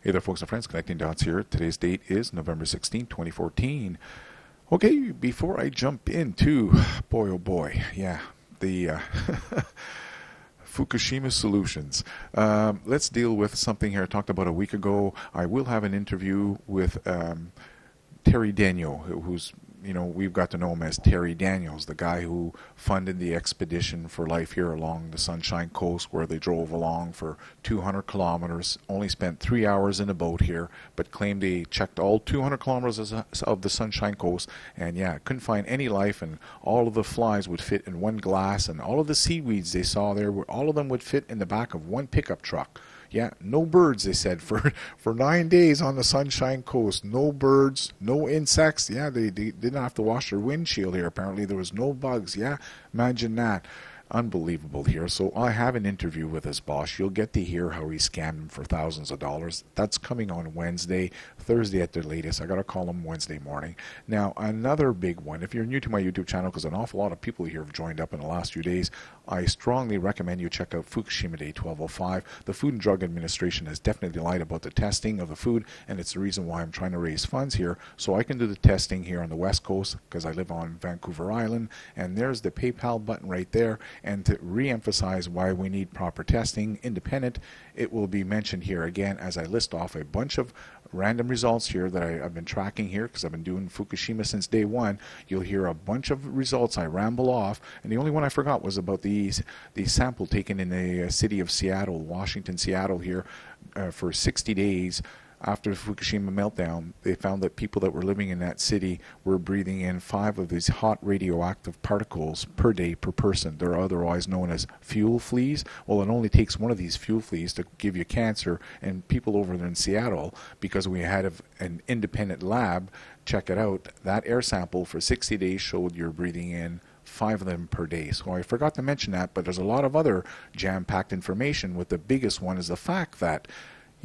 Hey there, folks and friends. Connecting dots here. Today's date is November 16, 2014. Okay, before I jump into, boy oh boy, yeah, the Fukushima solutions. Let's deal with something here I talked about a week ago. I will have an interview with Terry Daniel, who's, we've got to know him as Terry Daniels, the guy who funded the expedition for life here along the Sunshine Coast, where they drove along for 200 kilometers, only spent 3 hours in a boat here, but claimed they checked all 200 kilometers of the Sunshine Coast, and yeah, couldn't find any life, and all of the flies would fit in one glass, and all of the seaweeds they saw there, all of them would fit in the back of one pickup truck. Yeah, no birds, they said, for 9 days on the Sunshine Coast. No birds, no insects. Yeah, they didn't have to wash their windshield here. Apparently there was no bugs. Yeah, imagine that. Unbelievable here. So I have an interview with his boss. You'll get to hear how he scammed him for thousands of dollars. That's coming on Wednesday, Thursday at the latest. I got to call him Wednesday morning. Now, another big one. If you're new to my YouTube channel, because an awful lot of people here have joined up in the last few days, I strongly recommend you check out Fukushima Day 1205. The Food and Drug Administration has definitely lied about the testing of the food, and it's the reason why I'm trying to raise funds here so I can do the testing here on the West Coast, because I live on Vancouver Island, and there's the PayPal button right there. And to re-emphasize why we need proper testing, independent, it will be mentioned here again as I list off a bunch of random results here that I've been tracking here, because I've been doing Fukushima since day one. You'll hear a bunch of results I ramble off, and the only one I forgot was about the sample taken in the city of Seattle, Washington, Seattle here, for 60 days. After the Fukushima meltdown, they found that people that were living in that city were breathing in 5 of these hot radioactive particles per day per person. They're otherwise known as fuel fleas. Well, it only takes one of these fuel fleas to give you cancer, and people over there in Seattle, because we had an independent lab check it out, that air sample for 60 days showed you're breathing in 5 of them per day. So I forgot to mention that, but there's a lot of other jam-packed information, with the biggest one is the fact that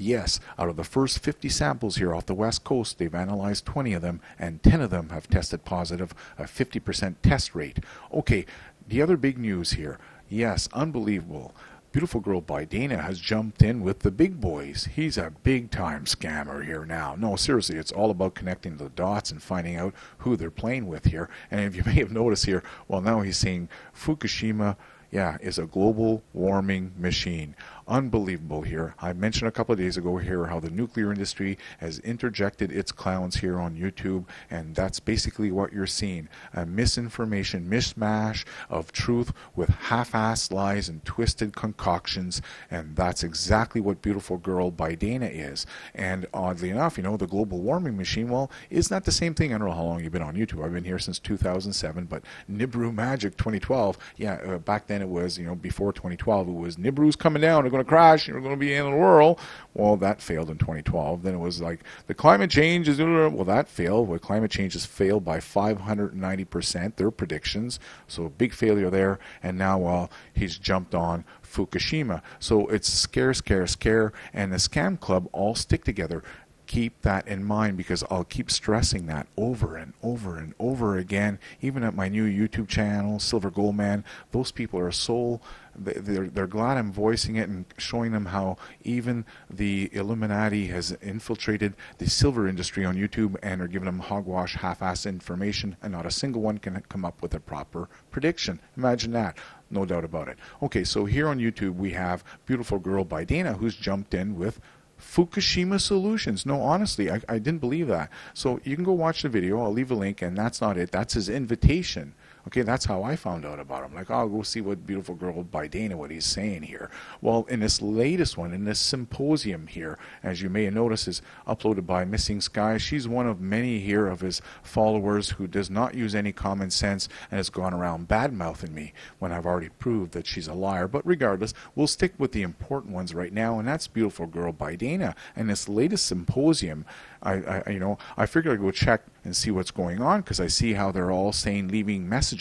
yes, out of the first 50 samples here off the West Coast, they've analyzed 20 of them, and 10 of them have tested positive, a 50% test rate. Okay, the other big news here. Yes, unbelievable. Beautiful Girl by Dana has jumped in with the big boys. He's a big-time scammer here now. No, seriously, it's all about connecting the dots and finding out who they're playing with here. And if you may have noticed here, well, now he's saying Fukushima, yeah, is a global warming machine. Unbelievable here. I mentioned a couple of days ago here how the nuclear industry has interjected its clowns here on YouTube, and that's basically what you're seeing. A misinformation mishmash of truth with half-assed lies and twisted concoctions, and that's exactly what Beautiful Girl by Dana is. And oddly enough, the global warming machine, well, isn't that the same thing? I don't know how long you've been on YouTube. I've been here since 2007, but Nibiru Magic 2012, yeah, back then it was, before 2012, it was Nibiru's coming down, they're going to crash, you're going to be in the world. Well, that failed in 2012. Then it was like the climate change is, well, that failed. Well, climate change has failed by 590%, their predictions. So big failure there. And now, well, he's jumped on Fukushima. So it's scare, scare, scare, and the scam club all stick together. Keep that in mind, because I'll keep stressing that over and over and over again. Even at my new YouTube channel, Silver Gold Man, those people are so they're glad I'm voicing it and showing them how even the Illuminati has infiltrated the silver industry on YouTube and are giving them hogwash, half-assed information, and not a single one can come up with a proper prediction. Imagine that. No doubt about it. Okay, so here on YouTube we have Beautiful Girl by Dana, who's jumped in with Fukushima solutions. No, honestly, I didn't believe that. So you can go watch the video. I'll leave a link, and that's not it. That's his invitation. Okay, that's how I found out about him. Like, I'll go see what Beautiful Girl by Dana, what he's saying here. Well, in this latest one, in this symposium here, as you may have noticed, is uploaded by Missing Sky. She's one of many here of his followers who does not use any common sense and has gone around bad-mouthing me when I've already proved that she's a liar. But regardless, we'll stick with the important ones right now, and that's Beautiful Girl by Dana. And this latest symposium, I figured I'd go check and see what's going on, because I see how they're all leaving messages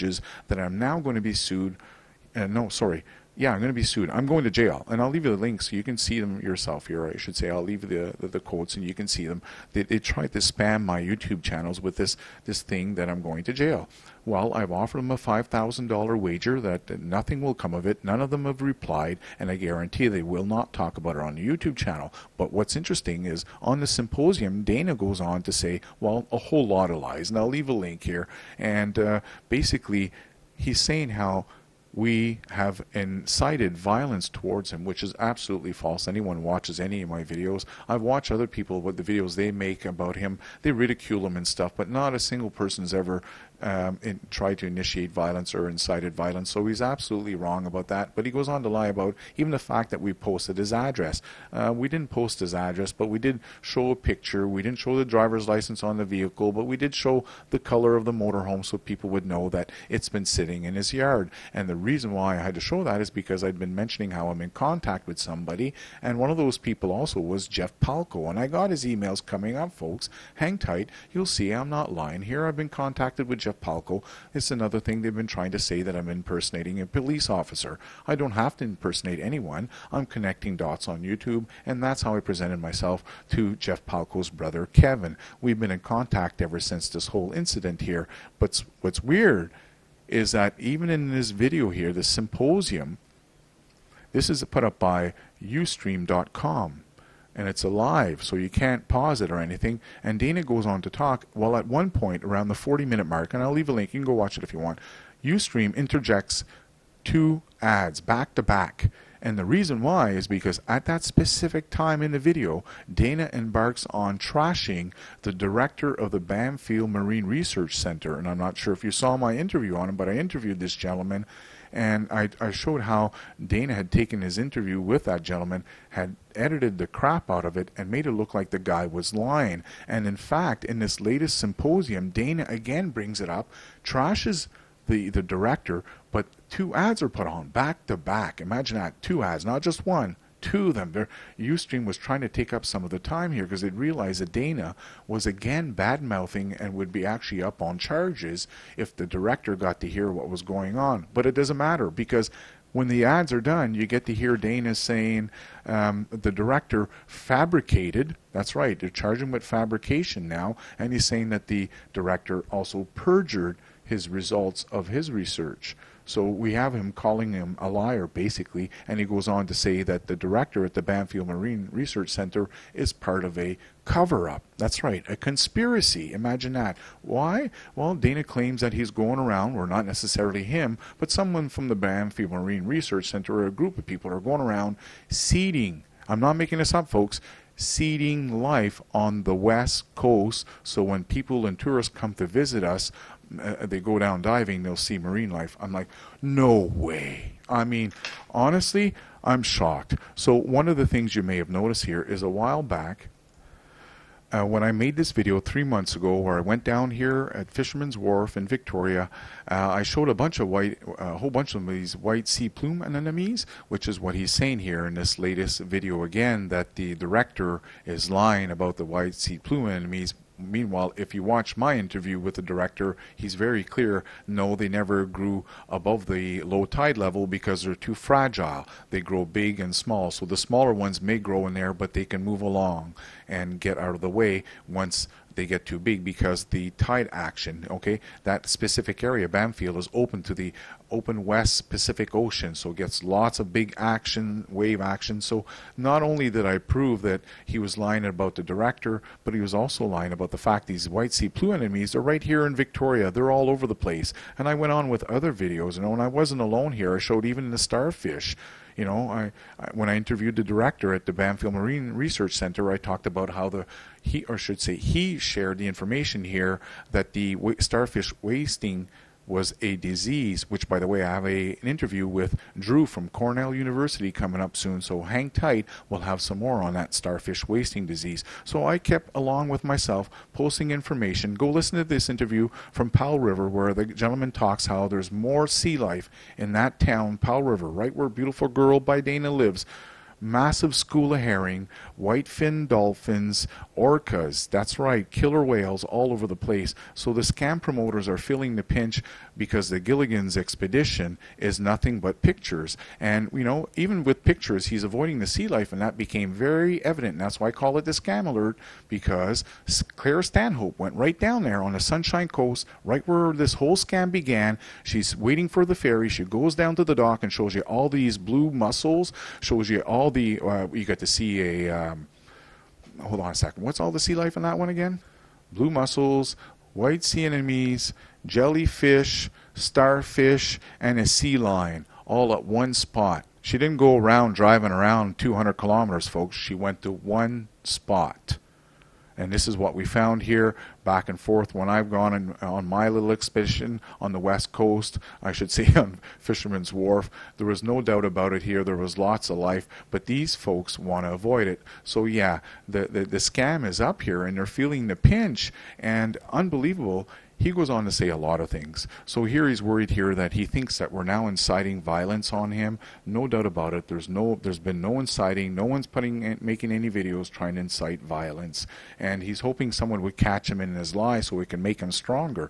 that I'm now going to be sued. Yeah, I'm going to be sued. I'm going to jail, and I'll leave you the links so you can see them yourself here. I should say I'll leave you the quotes, and you can see them. They tried to spam my YouTube channels with this thing that I'm going to jail. Well, I've offered them a $5,000 wager that nothing will come of it. None of them have replied, and I guarantee they will not talk about it on the YouTube channel. But what's interesting is on the symposium, Dana goes on to say, well, a whole lot of lies, and I'll leave a link here. And basically, he's saying how we have incited violence towards him, which is absolutely false. Anyone watches any of my videos, I've watched other people, what the videos they make about him, they ridicule him and stuff, but not a single person's ever tried to initiate violence or incited violence. So he's absolutely wrong about that. But he goes on to lie about even the fact that we posted his address. We didn't post his address, but we did show a picture. We didn't show the driver's license on the vehicle, but we did show the color of the motorhome so people would know that it's been sitting in his yard. And the reason why I had to show that is because I'd been mentioning how I'm in contact with somebody, and one of those people also was Jeff Palko. And I got his emails coming up, folks. Hang tight. You'll see I'm not lying here. I've been contacted with Jeff Palko. It's another thing they've been trying to say, that I'm impersonating a police officer. I don't have to impersonate anyone. I'm connecting dots on YouTube, and that's how I presented myself to Jeff Palko's brother, Kevin. We've been in contact ever since this whole incident here. But what's weird is that even in this video here, the symposium, this is put up by Ustream.com. And it's alive, so you can't pause it or anything. And Dana goes on to talk. Well, at one point, around the 40-minute mark, and I'll leave a link, you can go watch it if you want, Ustream interjects 2 ads back to back. And the reason why is because at that specific time in the video, Dana embarks on trashing the director of the Banfield Marine Research Center. And I'm not sure if you saw my interview on him, but I interviewed this gentleman, and I showed how Dana had taken his interview with that gentleman, had edited the crap out of it, and made it look like the guy was lying. And in fact, in this latest symposium, Dana again brings it up, trashes the director, but 2 ads are put on back to back. Imagine that, 2 ads, not just one. 2 of them. Ustream was trying to take up some of the time here because it realized that Dana was again bad-mouthing and would be actually up on charges if the director got to hear what was going on. But it doesn't matter, because when the ads are done, you get to hear Dana saying the director fabricated. That's right, they're charging with fabrication now, and he's saying that the director also perjured his results of his research. So we have him calling him a liar, basically, and he goes on to say that the director at the Banfield Marine Research Center is part of a cover-up. That's right, a conspiracy. Imagine that. Why? Well, Dana claims that he's going around, or not necessarily him, but someone from the Banfield Marine Research Center, or a group of people, are going around seeding. I'm not making this up, folks. Seeding life on the West Coast, so when people and tourists come to visit us, they go down diving, they'll see marine life. I'm like, no way. I mean, honestly, I'm shocked. So one of the things you may have noticed here is a while back, when I made this video 3 months ago, where I went down here at Fisherman's Wharf in Victoria, I showed a whole bunch of these white sea plume anemones, which is what he's saying here in this latest video again, that the director is lying about the white sea plume anemones. Meanwhile, if you watch my interview with the director, he's very clear, no, they never grew above the low tide level because they're too fragile. They grow big and small. So the smaller ones may grow in there, but they can move along and get out of the way once they get too big, because the tide action, okay, that specific area, Banfield, is open to the open West Pacific Ocean, so it gets lots of big action, wave action. So not only did I prove that he was lying about the director, but he was also lying about the fact these white sea plume anemones are right here in Victoria. They're all over the place. And I went on with other videos, and I wasn't alone here. I showed even the starfish. You know, when I interviewed the director at the Banfield Marine Research Center, I talked about how he shared the information here that the starfish wasting was a disease, which, by the way, I have an interview with Drew from Cornell University coming up soon, so hang tight. We'll have some more on that starfish wasting disease. So I kept along with myself posting information. Go listen to this interview from Powell River, where the gentleman talks how there's more sea life in that town, Powell River, right where Beautiful Girl by Dana lives, massive school of herring, white-fin dolphins, orcas, that's right, killer whales all over the place. So the scam promoters are feeling the pinch because the Gilligan's expedition is nothing but pictures. And, you know, even with pictures, he's avoiding the sea life, and that became very evident. And that's why I call it the scam alert, because Claire Stanhope went right down there on the Sunshine Coast, right where this whole scam began. She's waiting for the ferry. She goes down to the dock and shows you all these blue mussels, shows you all the, you got to see a, hold on a second, what's all the sea life in that one again? Blue mussels, white sea anemones, jellyfish, starfish, and a sea lion, all at one spot. She didn't go around driving around 200 kilometers, folks. She went to one spot. And this is what we found here, back and forth when I've gone on my little expedition on the west coast, I should say on Fisherman's Wharf. There was no doubt about it here. There was lots of life, but these folks want to avoid it. So yeah, the scam is up here, and they're feeling the pinch, and unbelievable. He goes on to say a lot of things. So here he's worried here that he thinks that we're now inciting violence on him. No doubt about it. There's been no inciting. No one's making any videos trying to incite violence. And he's hoping someone would catch him in his lie so we can make him stronger.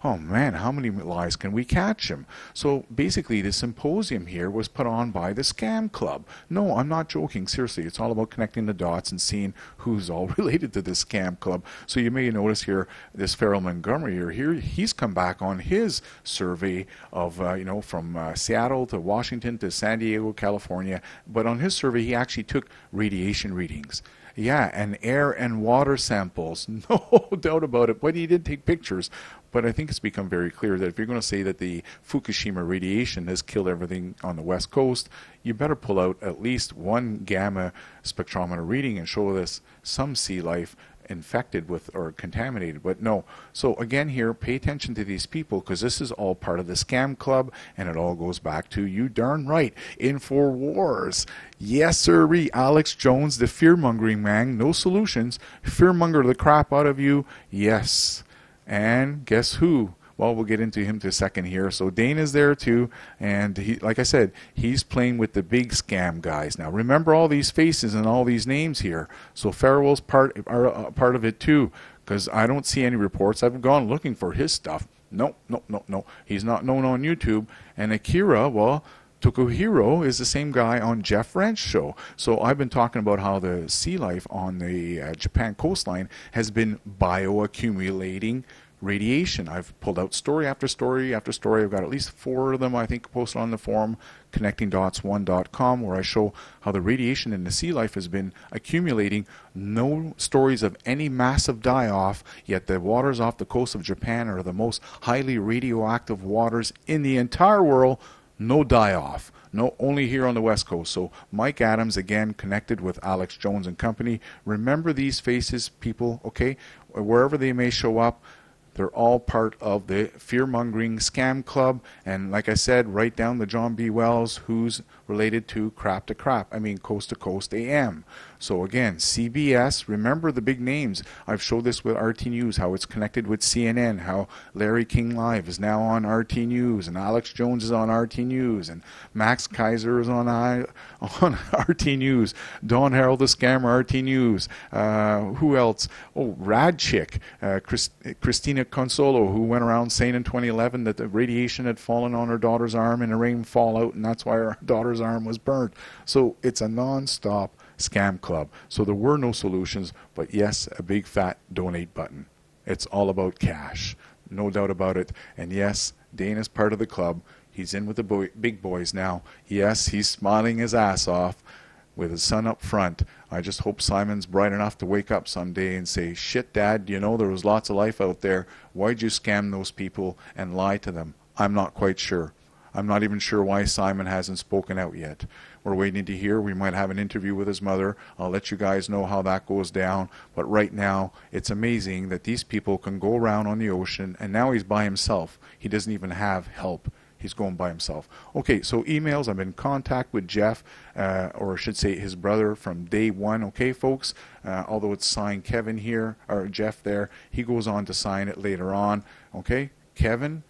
Oh man, how many lies can we catch him? So basically the symposium here was put on by the Scam Club. No, I'm not joking. Seriously, it's all about connecting the dots and seeing who's all related to the Scam Club. So you may notice here, this Farrell Montgomery here, he's come back on his survey of, from Seattle to Washington to San Diego, California. But on his survey, he actually took radiation readings. Yeah, and air and water samples. No doubt about it. But he did take pictures. But I think it's become very clear that if you're going to say that the Fukushima radiation has killed everything on the West Coast, you better pull out at least one gamma spectrometer reading and show us some sea life infected with or contaminated. But no. So again here, pay attention to these people, because this is all part of the Scam Club, and it all goes back to, you darn right, Infowars. Yes, sirree, Alex Jones, the fear-mongering man, no solutions, fear-monger the crap out of you, yes. And guess who? Well, we'll get into him in a second here. So Dana's there too, and he, like I said, he's playing with the big scam guys. Now remember all these faces and all these names here. So Farrell's part of it too, because I don't see any reports. I've gone looking for his stuff. No. He's not known on YouTube. And Akira, well, Tokuhiro is the same guy on Jeff Wrench's show. So I've been talking about how the sea life on the Japan coastline has been bioaccumulating radiation. I've pulled out story after story after story. I've got at least 4 of them, I think, posted on the forum, connectingdots1.com, where I show how the radiation in the sea life has been accumulating. No stories of any massive die-off, yet the waters off the coast of Japan are the most highly radioactive waters in the entire world. No die-off. No, only here on the West Coast. So Mike Adams, again, connected with Alex Jones and company. Remember these faces, people, okay? Wherever they may show up, they're all part of the fear-mongering Scam Club. And like I said, right down the John B. Wells, who's related to Crap to Crap. I mean, Coast to Coast AM. So again, CBS, remember the big names. I've showed this with RT News, how it's connected with CNN, how Larry King Live is now on RT News, and Alex Jones is on RT News, and Max Kaiser is on RT News, Don Harold the Scammer, RT News. Who else? Oh, Rad Chick, Christina Consolo, who went around saying in 2011 that the radiation had fallen on her daughter's arm in a rain fallout, and that's why her daughter's arm was burnt. So it's a non-stop Scam Club. So there were no solutions, but yes, a big fat donate button. It's all about cash, no doubt about it. And yes, Dana's part of the club. He's in with the big boys now. Yes, he's smiling his ass off with his son up front. I just hope Simon's bright enough to wake up someday and say, shit, Dad, you know there was lots of life out there. Why'd you scam those people and lie to them? I'm not quite sure. I'm not even sure why Simon hasn't spoken out yet. We're waiting to hear. We might have an interview with his mother. I'll let you guys know how that goes down. But right now, it's amazing that these people can go around on the ocean, and now he's by himself. He doesn't even have help. He's going by himself. Okay, so emails. I'm in contact with Jeff, or I should say his brother, from day one. Okay, folks? Although it's signed Kevin here, or Jeff there, he goes on to sign it later on. Okay, Kevin?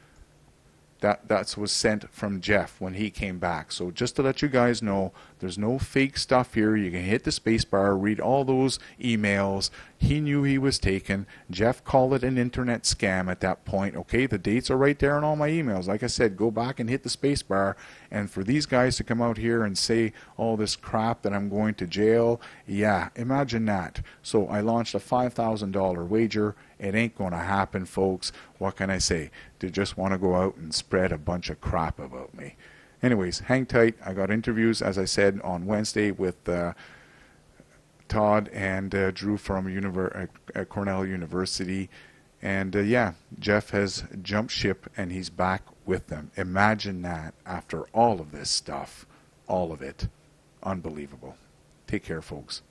That was sent from Jeff when he came back. So just to let you guys know, There's no fake stuff here. You can hit the space bar, read all those emails. He knew he was taken. Jeff called it an internet scam at that point. Okay, the dates are right there in all my emails. Like I said, go back and hit the space bar. And for these guys to come out here and say all this crap that I'm going to jail, yeah, imagine that. So I launched a $5,000 wager. It ain't going to happen, folks. What can I say? They just want to go out and spread a bunch of crap about me. Anyways, hang tight. I got interviews, as I said, on Wednesday with Todd and Drew from Cornell University. And yeah, Jeff has jumped ship and he's back with them. Imagine that after all of this stuff. All of it. Unbelievable. Take care, folks.